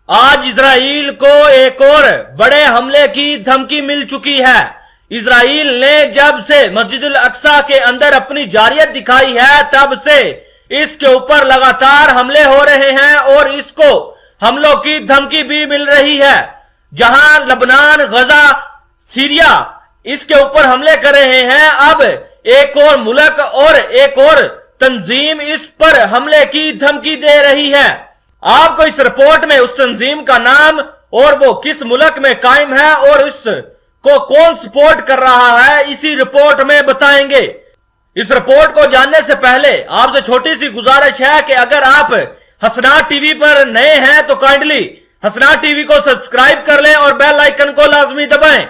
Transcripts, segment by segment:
आज इजराइल को एक और बड़े हमले की धमकी मिल चुकी है। इजराइल ने जब से मस्जिद अल अक्सा के अंदर अपनी जारियत दिखाई है तब से इसके ऊपर लगातार हमले हो रहे हैं और इसको हमलों की धमकी भी मिल रही है। जहां लबनान, गजा, सीरिया इसके ऊपर हमले कर रहे हैं, अब एक और मुल्क और एक और तंजीम इस पर हमले की धमकी दे रही है। आपको इस रिपोर्ट में उस तंजीम का नाम और वो किस मुल्क में कायम है और इसको कौन सपोर्ट कर रहा है इसी रिपोर्ट में बताएंगे। इस रिपोर्ट को जानने से पहले आपसे छोटी सी गुजारिश है कि अगर आप हसनात टीवी पर नए हैं तो काइंडली हसनात टीवी को सब्सक्राइब कर लें और बेल आइकन को लाजमी दबाएं।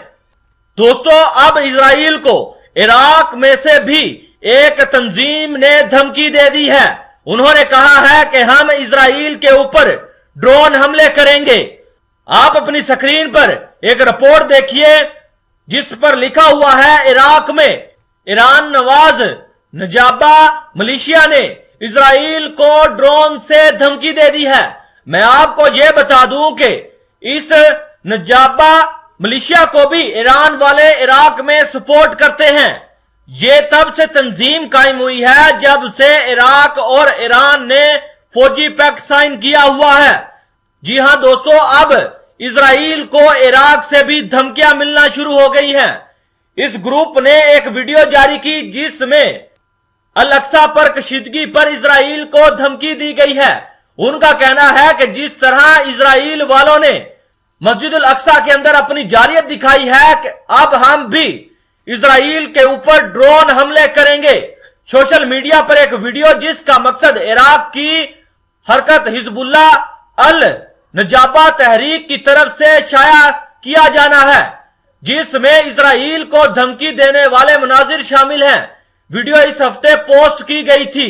दोस्तों, अब इजराइल को इराक में से भी एक तंजीम ने धमकी दे दी है। उन्होंने कहा है कि हम इजराइल के ऊपर ड्रोन हमले करेंगे। आप अपनी स्क्रीन पर एक रिपोर्ट देखिए जिस पर लिखा हुआ है इराक में ईरान नवाज नजाबा मिलिशिया ने इजराइल को ड्रोन से धमकी दे दी है। मैं आपको यह बता दूं कि इस नजाबा मिलिशिया को भी ईरान वाले इराक में सपोर्ट करते हैं। ये तब से तंजीम कायम हुई है जब से इराक और ईरान ने फौजी पैक्ट साइन किया हुआ है। जी हां दोस्तों, अब इजराइल को इराक से भी धमकियां मिलना शुरू हो गई हैं। इस ग्रुप ने एक वीडियो जारी की जिसमें अल अक्सा पर कशीदगी पर इजराइल को धमकी दी गई है। उनका कहना है कि जिस तरह इजराइल वालों ने मस्जिद अल अक्सा के अंदर अपनी जारियत दिखाई है कि अब हम भी इजराइल के ऊपर ड्रोन हमले करेंगे। सोशल मीडिया पर एक वीडियो जिसका मकसद इराक की हरकत हिजबुल्लाह अल नजाबा तहरीक की तरफ से शाया किया जाना है, जिसमें इजराइल को धमकी देने वाले मनाजिर शामिल हैं। वीडियो इस हफ्ते पोस्ट की गई थी।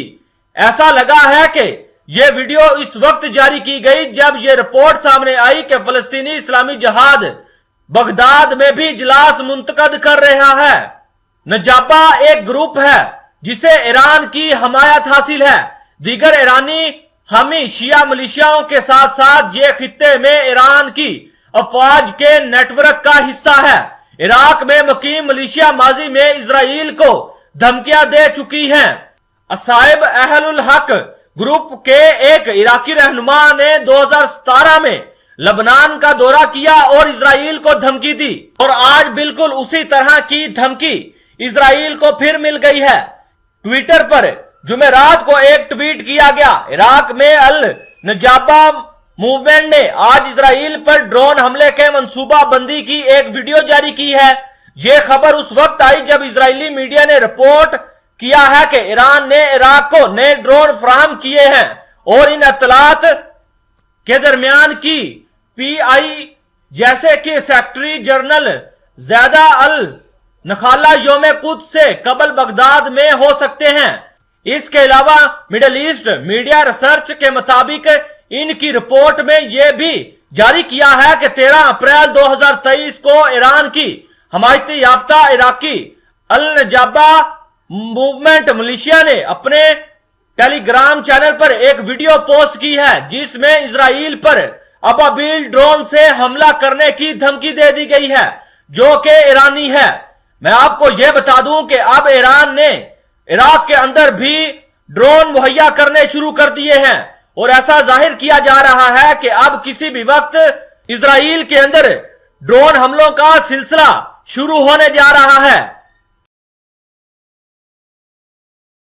ऐसा लगा है कि यह वीडियो इस वक्त जारी की गई जब यह रिपोर्ट सामने आई कि फलस्तीनी इस्लामी जिहाद बगदाद में भी इजलास मुंतकद कर रहा है। नजाबा एक ग्रुप है जिसे ईरान की हमायत हासिल है। दीगर ईरानी हामी शिया मिलिशियाओं के साथ साथ ये खित्ते में ईरान की अफवाज के नेटवर्क का हिस्सा है। इराक में मुकीम मिलिशिया माजी में इजराइल को धमकियां दे चुकी हैं। असाइब अहलुल हक ग्रुप के एक इराकी रहनुमा ने 2017 में लबनान का दौरा किया और इजराइल को धमकी दी और आज बिल्कुल उसी तरह की धमकी इजराइल को फिर मिल गई है। ट्विटर पर जुमेरात को एक ट्वीट किया गया। इराक में अल नजाबा मूवमेंट ने आज इजराइल पर ड्रोन हमले के मंसूबा बंदी की एक वीडियो जारी की है। यह खबर उस वक्त आई जब इजरायली मीडिया ने रिपोर्ट किया है कि ईरान ने इराक को नए ड्रोन फराहम किए हैं और इन इत्तलात के दरमियान की पीआई जैसे कि सेक्रेटरी जनरल ज़ैदा अल नखाला यौम कुद्स से कबल बगदाद में हो सकते हैं। इसके अलावा मिडिल ईस्ट मीडिया रिसर्च के मुताबिक इनकी रिपोर्ट में यह भी जारी किया है कि 13 अप्रैल 2023 को ईरान की हमायत याफ्ता इराकी अल नजाबा मूवमेंट मिलिशिया ने अपने टेलीग्राम चैनल पर एक वीडियो पोस्ट की है जिसमें इजराइल पर अबाबील ड्रोन से हमला करने की धमकी दे दी गई है जो कि ईरानी है। मैं आपको यह बता दूं कि अब ईरान ने इराक के अंदर भी ड्रोन मुहैया करने शुरू कर दिए हैं और ऐसा जाहिर किया जा रहा है कि अब किसी भी वक्त इजराइल के अंदर ड्रोन हमलों का सिलसिला शुरू होने जा रहा है।